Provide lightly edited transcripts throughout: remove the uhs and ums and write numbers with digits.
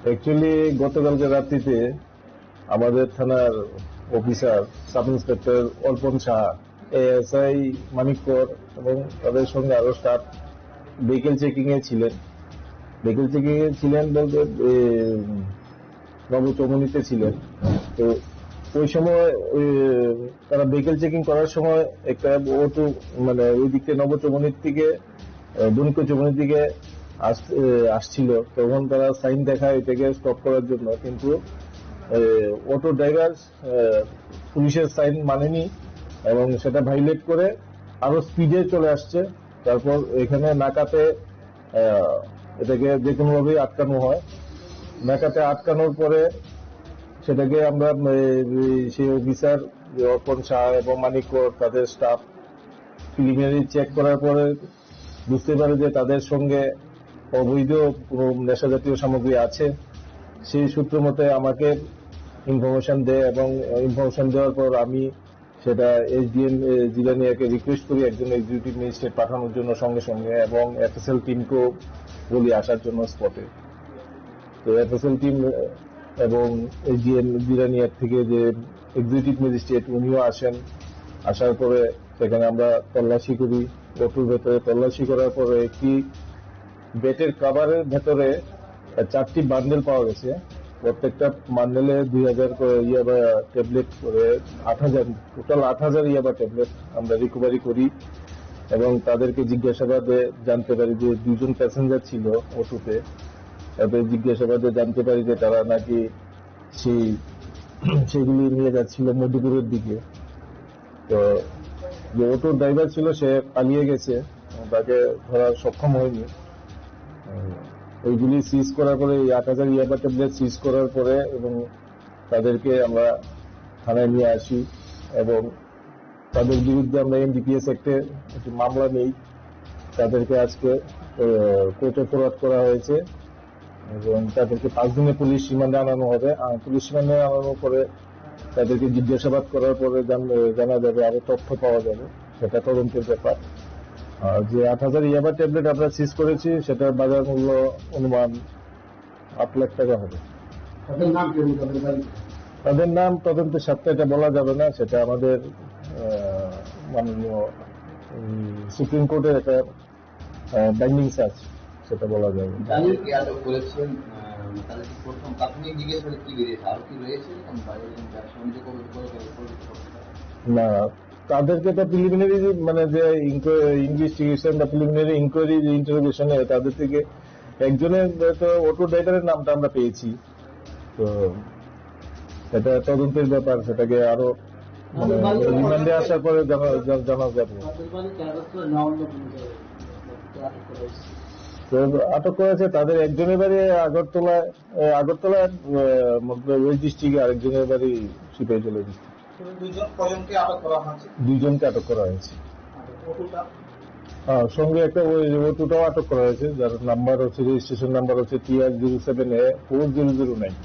Actually গতকালকে রাত্রিতে আমাদের থানার অফিসার সাব ইন্সপেক্টর অর্পণ সাহা, এএসআই মানিক কর এবং তাদের সঙ্গে আরো স্টাফ ভেহিকেল চেকিং এ ছিলেন। ভেহিকেল চেকিং এ ছিলেন বলতে নবচৌমুহনীতে ছিলেন। তো ওই সময় তারা ভেহিকেল চেকিং করার সময় একটা অটো মানে ওই দিক থেকে নবচৌমুহনীর থেকে দনিক চৌমুহনীর দিকে আসছিল। তখন তারা সাইন দেখায় এটাকে স্টপ করার জন্য, কিন্তু অটো ড্রাইভার পুলিশের সাইন মানেনি এবং সেটা ভাইলেট করে আরো স্পিডে চলে আসছে। তারপর এখানে নাকাতে এটাকে যে কোনোভাবেই আটকানো হয়। নাকাতে আটকানোর পরে সেটাকে আমরা সেই অফিসার অর্পণ শাহ এবং মানিক কর তাদের স্টাফ প্রিলিমিনারি চেক করার পরে বুঝতে পারে যে তাদের সঙ্গে অবৈধ কোনো নেশা জাতীয় সামগ্রী আছে। সেই সূত্র মতে আমাকে ইনফরমেশন দেয় এবং ইনফরমেশন দেওয়ার পর আমি সেটা এসডিএম জিলানিয়াকে রিকোয়েস্ট করি একজন এক্সিকিউটিভ ম্যাজিস্ট্রেট পাঠানোর জন্য সঙ্গে সঙ্গে, এবং এফএসএল টিমকেও বলি আসার জন্য স্পটে। তো এফএসএল টিম এবং এসডিএম জিলানিয়ার থেকে যে এক্সিকিউটিভ ম্যাজিস্ট্রেট উনিও আসেন। আসার পরে সেখানে আমরা তল্লাশি করি। অটোর ভেতরে তল্লাশি করার পরে একটি বেটের কাভারের ভেতরে 4টি বান্ডেল পাওয়া গেছে। প্রত্যেকটা বান্ডেলে 2000 করে ইয়াবা ট্যাবলেট করে 8000, টোটাল 8000 ইয়াবা ট্যাবলেট আমরা রিকভারি করি। এবং তাদেরকে জিজ্ঞাসাবাদে জানতে পারি যে 2জন প্যাসেঞ্জার ছিল অটোতে। তাদের জিজ্ঞাসাবাদে জানতে পারি যে তারা নাকি সেগুলি নিয়ে যাচ্ছিল মধুপুরের দিকে। তো যে অটো ড্রাইভার ছিল সে পালিয়ে গেছে, তাকে ধরা সক্ষম হয়নি। ওইগুলি সিজ করার পরে 8000 ইয়াবা ট্যাবলেট সিজ করার পরে এবং তাদেরকে আমরা থানায় নিয়ে আসি এবং তাদের বিরুদ্ধে আমরা এনডিপিএস অ্যাক্টে একটি মামলা নেই। তাদেরকে আজকে কোর্টে ফরওয়ার্ড করা হয়েছে এবং তাদেরকে 5 দিনে পুলিশ রিমান্ডে আনানো হবে। পুলিশ রিমান্ডে আনানোর পরে তাদেরকে জিজ্ঞাসাবাদ করার পরে জানা যাবে, আরো তথ্য পাওয়া যাবে, সেটা তদন্তের ব্যাপার। যে 8000 ইয়াবা ট্যাবলেট আমরা সিজ করেছি সেটার বাজার মূল্য অনুমান 8 লাখ টাকা হবে। তাদের নাম তদন্তের সাথে এটা বলা যাবে না, সেটা আমাদের মাননীয় সুপ্রিম কোর্টের একটা বাইন্ডিং চার্জ, সেটা বলা যাবে না। তাদেরকে তো প্রিলিমিনারি মানে যে ইনভেস্টিগেশন বা প্রিলিমিনারি ইনকোয়ারি যে ইন্টারোগেশনে তাদের থেকে একজনের তো অটো ড্রাইভারের নামটা আমরা পেয়েছি। তো এটা তদন্তের ব্যাপার, সেটাকে আরো রিমান্ডে আসার পরে জানা যাবে। আটক করেছে তাদের একজনের বাড়ি আগরতলা ওয়েস্ট ডিস্ট্রিক্টে, আরেকজনের বাড়ি সিপাহীজলা ডিস্ট্রিক্ট। 2জনকে আটক করা হয়েছে। সঙ্গে একটা ওই অটোটাও আটক করা হয়েছে, যার নাম্বার হচ্ছে রেজিস্ট্রেশন নাম্বার হচ্ছে TR07A4009।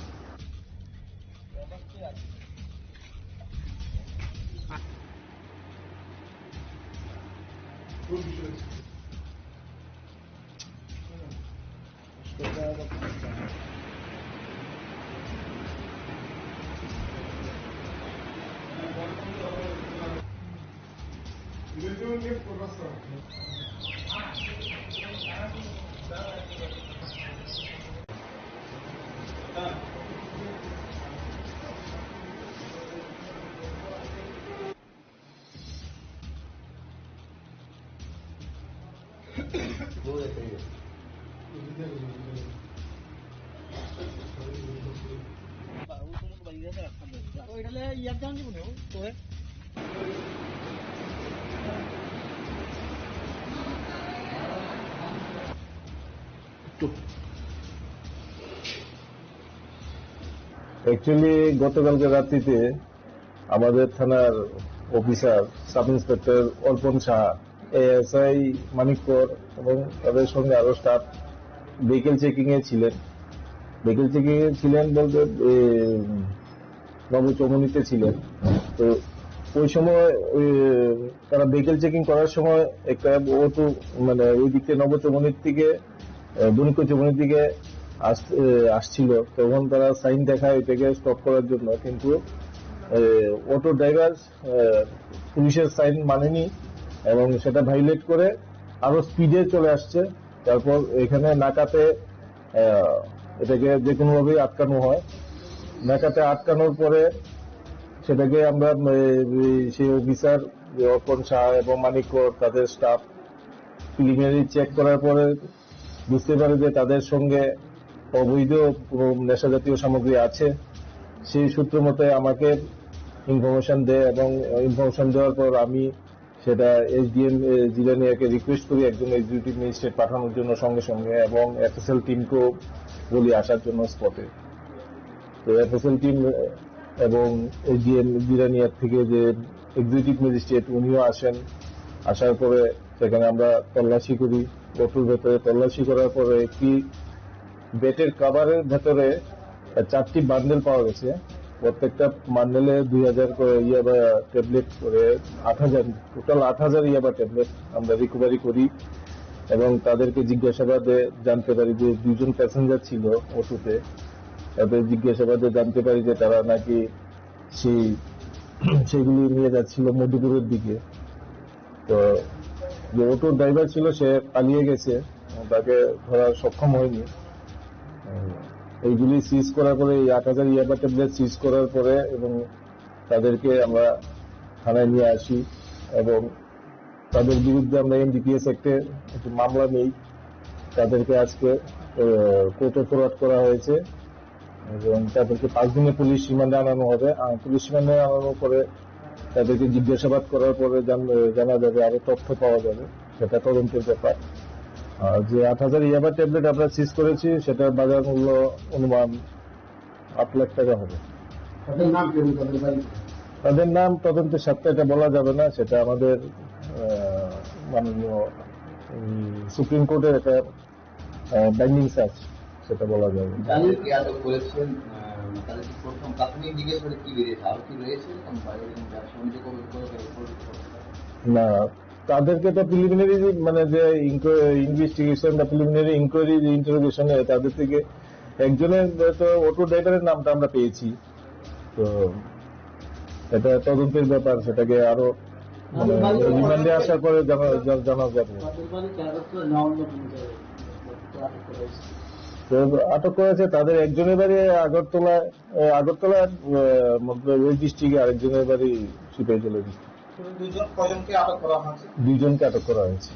অ্যাকচুয়ালি গতকালকে রাত্রিতে আমাদের থানার অফিসার সাব ইন্সপেক্টর অর্পণ সাহা, এএসআই মানিকপুর এবং তাদের সঙ্গে আরো স্টাফ ভেহিকেল চেকিং এ ছিলেন। ভেহিকেল চেকিং এ ছিলেন বলতে নবচৌমুহনীতে ছিলেন। তো ওই সময় তারা ভেহিকেল চেকিং করার সময় একটা অটো মানে ওই দিকে নবচৌমুহনীর থেকে দনিক চৌমুহনীর দিকে আসছিল, তখন তারা সাইন দেখায় এটাকে স্টপ করার জন্য, কিন্তু অটো ড্রাইভার পুলিশের সাইন মানেনি এবং সেটা ভাইলেট করে আরো স্পিডে চলে আসছে। তারপর এখানে নাকাতে এটাকে যে কোনোভাবেই আটকানো হয়। নাকাতে আটকানোর পরে সেটাকে আমরা সেই অফিসার অর্পণ শাহ এবং মানিকর তাদের স্টাফ প্রিলিমিনারি চেক করার পরে বুঝতে পারে যে তাদের সঙ্গে অবৈধ নেশা জাতীয় সামগ্রী আছে। সেই সূত্র মতে আমাকে ইনফরমেশন দেয় এবং ইনফরমেশন দেওয়ার পর আমি সেটা এসডিএম জিলানিয়াকে রিকোয়েস্ট করি একজন এক্সিকিউটিভ ম্যাজিস্ট্রেট পাঠানোর জন্য সঙ্গে সঙ্গে, এবং এফএসএল টিমকেও বলি আসার জন্য স্পটে। তো এফএসএল টিম এবং এসডিএম জিলানিয়ার থেকে যে এক্সিকিউটিভ ম্যাজিস্ট্রেট উনিও আসেন। আসার পরে সেখানে আমরা তল্লাশি করি। অটোর ভেতরে তল্লাশি করার পরে একটি বেটের কাভারের ভেতরে 4টি বান্ডেল পাওয়া গেছে। প্রত্যেকটা বান্ডেলে 2000 করে ইয়াবা ট্যাবলেট করে 8000, টোটাল 8000 ইয়াবা ট্যাবলেট আমরা রিকভারি করি এবং তাদেরকে জিজ্ঞাসাবাদে জানতে পারি যে 2জন প্যাসেঞ্জার ছিল অটোতে। তাদের জিজ্ঞাসাবাদে জানতে পারি যে তারা নাকি সেগুলি নিয়ে যাচ্ছিল মধুপুরের দিকে। তো যে অটো ড্রাইভার ছিল সে পালিয়ে গেছে, তাকে ধরা সক্ষম হয়নি। এইগুলি সিজ করার পরে এই 8000 ইয়াবা ট্যাবলেট সিজ করার পরে এবং তাদেরকে আমরা থানায় নিয়ে আসি এবং তাদের বিরুদ্ধে আমরা এনডিপিএস অ্যাক্টে একটি মামলা নেই। তাদেরকে আজকে কোর্টে ফরওয়ার্ড করা হয়েছে এবং তাদেরকে 5 দিনের পুলিশ রিমান্ডে আনানো হবে। পুলিশ রিমান্ডে আনানোর পরে তাদেরকে জিজ্ঞাসাবাদ করার পরে জানা যাবে, আরো তথ্য পাওয়া যাবে, সেটা তদন্তের ব্যাপার। আর যে 8000 ইয়াবা ট্যাবলেট আমরা সিজ করেছি সেটার বাজার মূল্য অনুমান 8 লাখ টাকা হবে। তাদের নাম তদন্তের সাথে এটা বলা যাবে না, সেটা আমাদের মাননীয় সুপ্রিম কোর্টের একটা বাইন্ডিং সার্চ, সেটা বলা যাবে না। তাদেরকে তো প্রিলিমিনারি মানে যে ইনভেস্টিগেশন বা প্রিলিমিনারি ইনকোয়ারি যে ইন্টারোগেশনে তাদের থেকে একজনের তো অটো ড্রাইভারের নামটা আমরা পেয়েছি। তো এটা তদন্তের ব্যাপার, সেটাকে আরো রিমান্ডে আসার পরে জানা যাবে। আটক করেছে তাদের একজনের বাড়ি আগরতলার ওই ডিস্ট্রিক্টে, আরেকজনের বাড়ি সিপাহীজলা ডিস্ট্রিক্ট। 2জনকে আটক করা হয়েছে।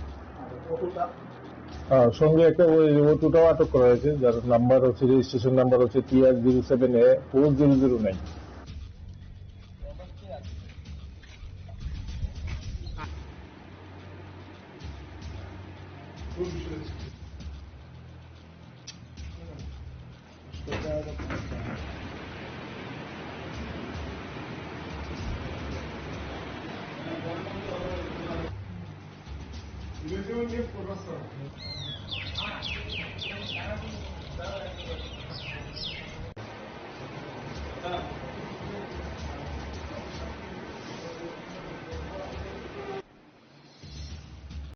সঙ্গে একটা ওই অটোটাও আটক করা হয়েছে, যার নাম্বার হচ্ছে রেজিস্ট্রেশন নাম্বার হচ্ছে TR07A4009।